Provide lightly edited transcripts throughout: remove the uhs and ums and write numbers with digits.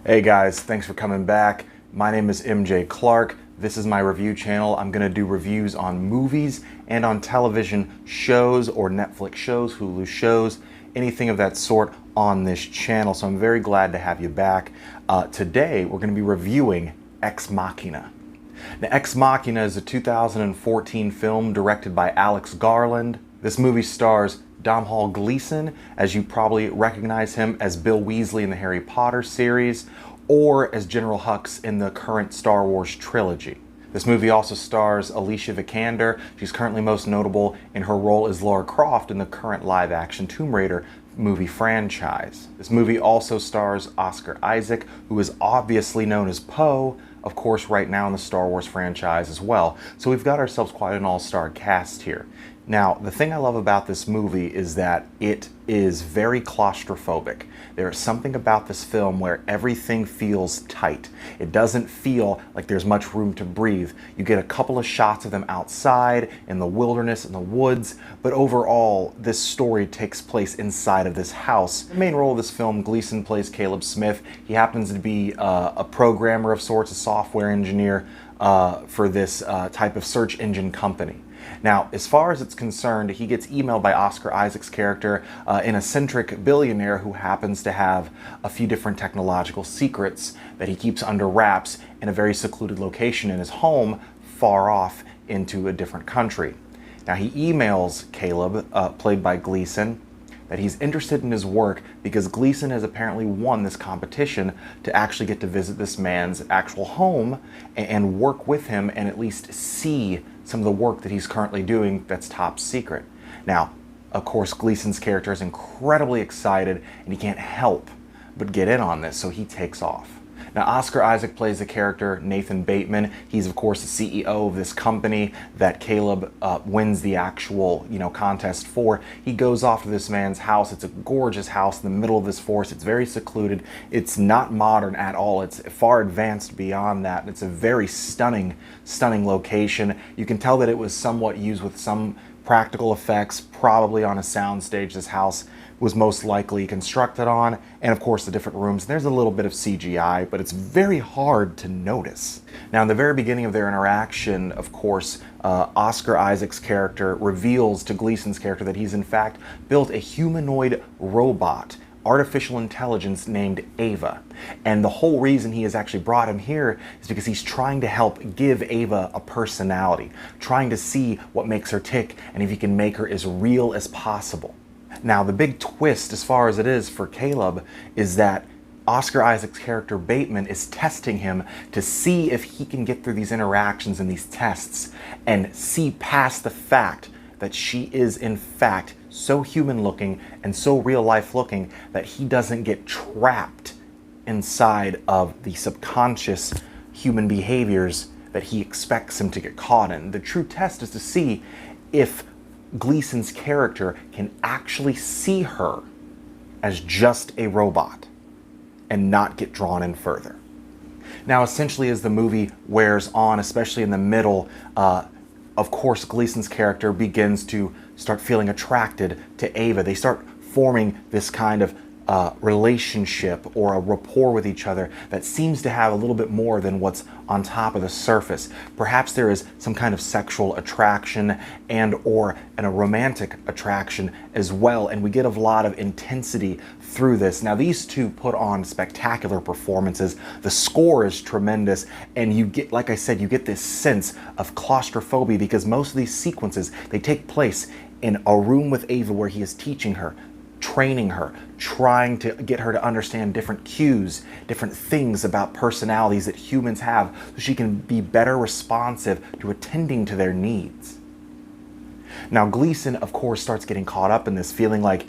Hey guys, thanks for coming back. My name is MJ Clark. This is my review channel. I'm gonna do reviews on movies and on television shows or Netflix shows, Hulu shows, anything of that sort on this channel. So I'm very glad to have you back. Today, we're gonna be reviewing Ex Machina. Now, Ex Machina is a 2014 film directed by Alex Garland. This movie stars Domhnall Gleeson, as you probably recognize him as Bill Weasley in the Harry Potter series, or as General Hux in the current Star Wars trilogy. This movie also stars Alicia Vikander. She's currently most notable in her role as Lara Croft in the current live-action Tomb Raider movie franchise. This movie also stars Oscar Isaac, who is obviously known as Poe, of course, right now in the Star Wars franchise as well. So we've got ourselves quite an all-star cast here. Now, the thing I love about this movie is that it is very claustrophobic. There is something about this film where everything feels tight. It doesn't feel like there's much room to breathe. You get a couple of shots of them outside, in the wilderness, in the woods, but overall, this story takes place inside of this house. The main role of this film, Gleeson plays Caleb Smith. He happens to be a programmer of sorts, a software engineer for this type of search engine company. Now, as far as it's concerned, he gets emailed by Oscar Isaac's character, an eccentric billionaire who happens to have a few different technological secrets that he keeps under wraps in a very secluded location in his home, far off into a different country. Now, he emails Caleb, played by Gleeson, that he's interested in his work because Gleeson has apparently won this competition to actually get to visit this man's actual home and work with him and at least see some of the work that he's currently doing that's top secret. Now, of course, Gleeson's character is incredibly excited and he can't help but get in on this, so he takes off. Now, Oscar Isaac plays the character Nathan Bateman. He's, of course, the CEO of this company that Caleb wins the actual, contest for. He goes off to this man's house. It's a gorgeous house in the middle of this forest. It's very secluded. It's not modern at all. It's far advanced beyond that. It's a very stunning location. You can tell that it was somewhat used with some practical effects, probably on a soundstage this house was most likely constructed on, and of course the different rooms. There's a little bit of CGI, but it's very hard to notice. Now, in the very beginning of their interaction, of course, Oscar Isaac's character reveals to Gleeson's character that he's in fact built a humanoid robot, artificial intelligence named Ava. And the whole reason he has actually brought him here is because he's trying to help give Ava a personality, trying to see what makes her tick and if he can make her as real as possible. Now, the big twist, as far as it is for Caleb, is that Oscar Isaac's character Bateman is testing him to see if he can get through these interactions and these tests and see past the fact that she is in fact so human looking and so real life looking that he doesn't get trapped inside of the subconscious human behaviors that he expects him to get caught in. The true test is to see if Gleeson's character can actually see her as just a robot and not get drawn in further. Now, essentially, as the movie wears on, especially in the middle, of course, Gleeson's character begins to start feeling attracted to Ava. They start forming this kind of relationship or a rapport with each other that seems to have a little bit more than what's on top of the surface. Perhaps there is some kind of sexual attraction and a romantic attraction as well, and we get a lot of intensity through this. Now, these two put on spectacular performances. The score is tremendous, and you get, like I said, you get this sense of claustrophobia because most of these sequences, they take place in a room with Ava where he is teaching her, training her, trying to get her to understand different cues, different things about personalities that humans have so she can be better responsive to attending to their needs. Now, Gleeson, of course, starts getting caught up in this, feeling like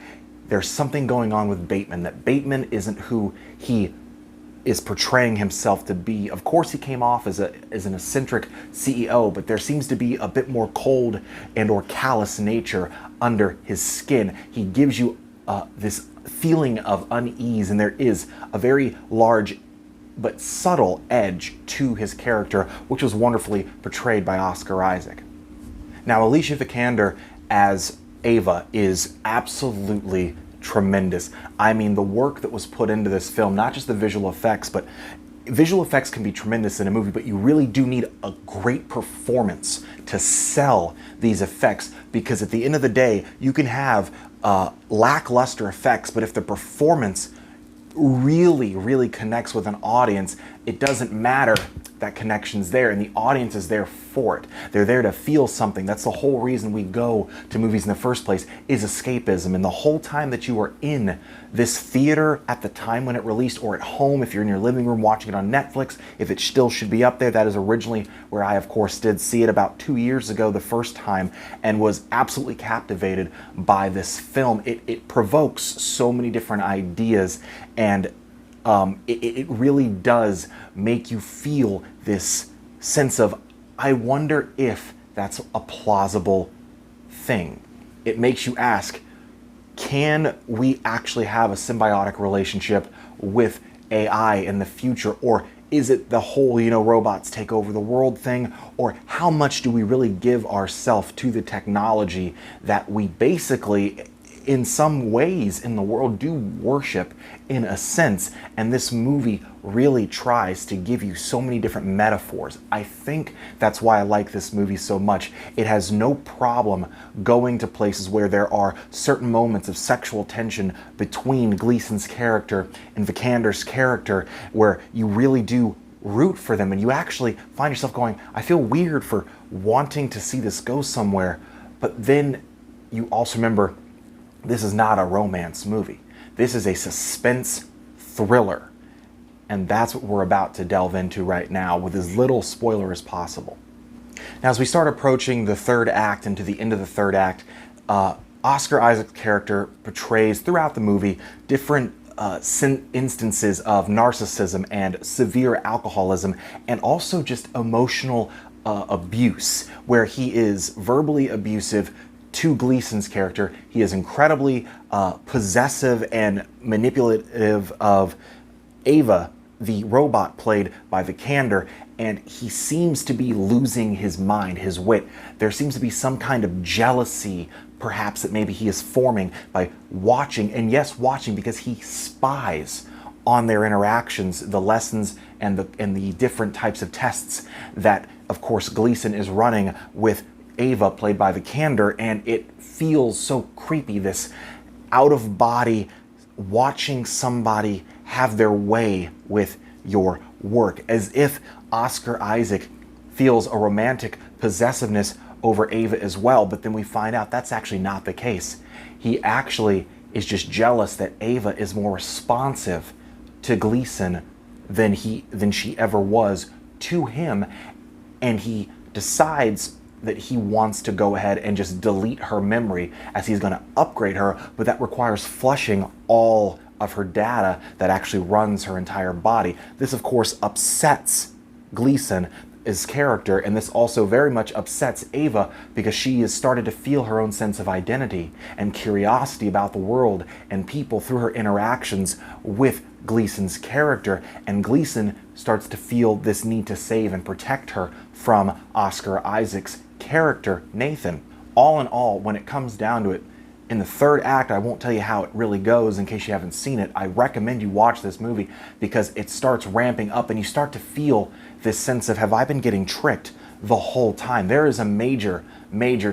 there's something going on with Bateman, that Bateman isn't who he is portraying himself to be. Of course, he came off as an eccentric CEO, but there seems to be a bit more cold and or callous nature under his skin. He gives you this feeling of unease, and there is a very large but subtle edge to his character, which was wonderfully portrayed by Oscar Isaac. Now, Alicia Vikander as Ava is absolutely tremendous. I mean, the work that was put into this film, not just the visual effects, but visual effects can be tremendous in a movie, but you really do need a great performance to sell these effects, because at the end of the day, you can have lackluster effects, but if the performance really connects with an audience, it doesn't matter. That connection's there, and the audience is there for it. They're there to feel something. That's the whole reason we go to movies in the first place, is escapism. And the whole time that you are in this theater at the time when it released, or at home if you're in your living room watching it on Netflix, if it still should be up there, that is originally where I of course did see it about 2 years ago the first time, and was absolutely captivated by this film. It provokes so many different ideas, and it really does make you feel this sense of, I wonder if that's a plausible thing. It makes you ask, can we actually have a symbiotic relationship with AI in the future? Or is it the whole, robots take over the world thing? Or how much do we really give ourselves to the technology that we basically, in some ways in the world, do worship in a sense? And this movie really tries to give you so many different metaphors. I think that's why I like this movie so much. It has no problem going to places where there are certain moments of sexual tension between Gleason's character and Vikander's character, where you really do root for them, and you actually find yourself going, I feel weird for wanting to see this go somewhere. But then you also remember, this is not a romance movie. This is a suspense thriller. And that's what we're about to delve into right now with as little spoiler as possible. Now, as we start approaching the third act and to the end of the third act, Oscar Isaac's character portrays throughout the movie different instances of narcissism and severe alcoholism, and also just emotional abuse, where he is verbally abusive to Gleason's character. He is incredibly possessive and manipulative of Ava, the robot played by Vikander, and he seems to be losing his mind, his wit. There seems to be some kind of jealousy, perhaps, that maybe he is forming by watching, and yes, watching because he spies on their interactions, the lessons and the different types of tests that, of course, Gleason is running with Ava, played by Vikander, and it feels so creepy, this out-of-body, watching somebody have their way with your work, as if Oscar Isaac feels a romantic possessiveness over Ava as well, but then we find out that's actually not the case. He actually is just jealous that Ava is more responsive to Gleason than she ever was to him, and he decides that he wants to go ahead and just delete her memory, as he's going to upgrade her, but that requires flushing all of her data that actually runs her entire body. This, of course, upsets Gleason, his character, and this also very much upsets Ava, because she has started to feel her own sense of identity and curiosity about the world and people through her interactions with Gleason's character, and Gleason starts to feel this need to save and protect her from Oscar Isaac's character, Nathan. All in all, when it comes down to it, in the third act, I won't tell you how it really goes in case you haven't seen it. I recommend you watch this movie because it starts ramping up and you start to feel this sense of, have I been getting tricked the whole time? There is a major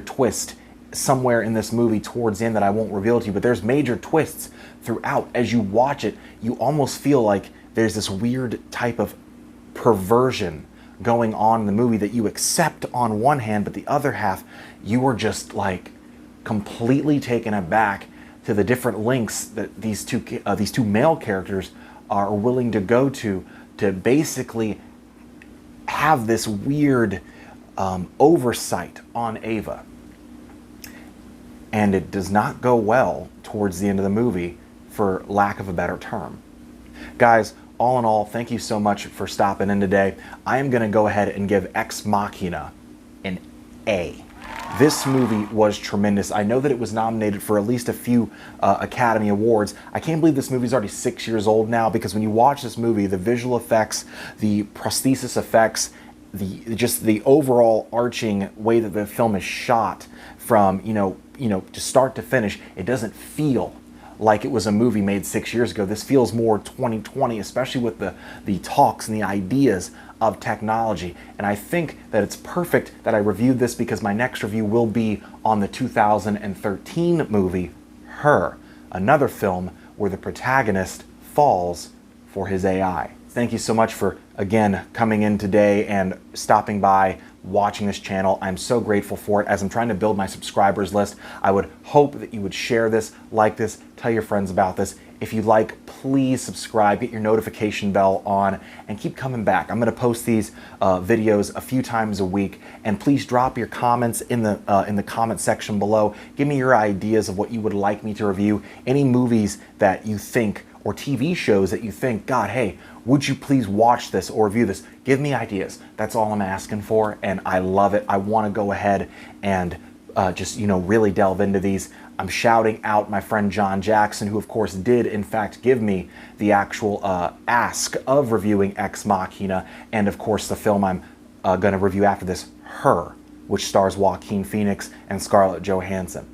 twist somewhere in this movie towards the end that I won't reveal to you, but there's major twists throughout. As you watch it, you almost feel like there's this weird type of perversion going on in the movie that you accept on one hand, but the other half, you are just like completely taken aback to the different lengths that these two male characters are willing to go to basically have this weird oversight on Ava. And it does not go well towards the end of the movie, for lack of a better term. Guys, all in all, thank you so much for stopping in today. I am going to go ahead and give Ex Machina an A. This movie was tremendous. I know that it was nominated for at least a few Academy Awards. I can't believe this movie is already 6 years old now, because when you watch this movie, the visual effects, the prosthesis effects, just the overall arching way that the film is shot from, to start to finish, it doesn't feel like it was a movie made 6 years ago. This feels more 2020, especially with the talks and the ideas of technology. And I think that it's perfect that I reviewed this, because my next review will be on the 2013 movie Her, another film where the protagonist falls for his AI. Thank you so much for, again, coming in today and stopping by, watching this channel. I'm so grateful for it. As I'm trying to build my subscribers list, I would hope that you would share this, like this, tell your friends about this. If you like, please subscribe, get your notification bell on, and keep coming back. I'm going to post these videos a few times a week, and please drop your comments in the comment section below. Give me your ideas of what you would like me to review, any movies that you think, or TV shows that you think, God, hey, would you please watch this or review this? Give me ideas. That's all I'm asking for, and I love it. I want to go ahead and just, really delve into these. I'm shouting out my friend John Jackson, who of course did in fact give me the actual ask of reviewing Ex Machina, and of course the film I'm going to review after this, Her, which stars Joaquin Phoenix and Scarlett Johansson.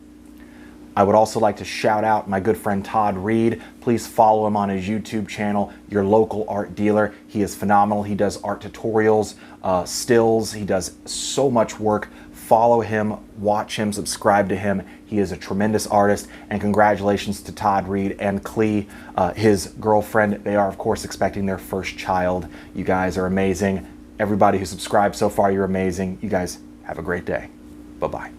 I would also like to shout out my good friend Todd Reed. Please follow him on his YouTube channel, your local art dealer. He is phenomenal. He does art tutorials, stills. He does so much work. Follow him, watch him, subscribe to him. He is a tremendous artist. And congratulations to Todd Reed and Clee, his girlfriend. They are, of course, expecting their first child. You guys are amazing. Everybody who subscribed so far, you're amazing. You guys have a great day. Bye-bye.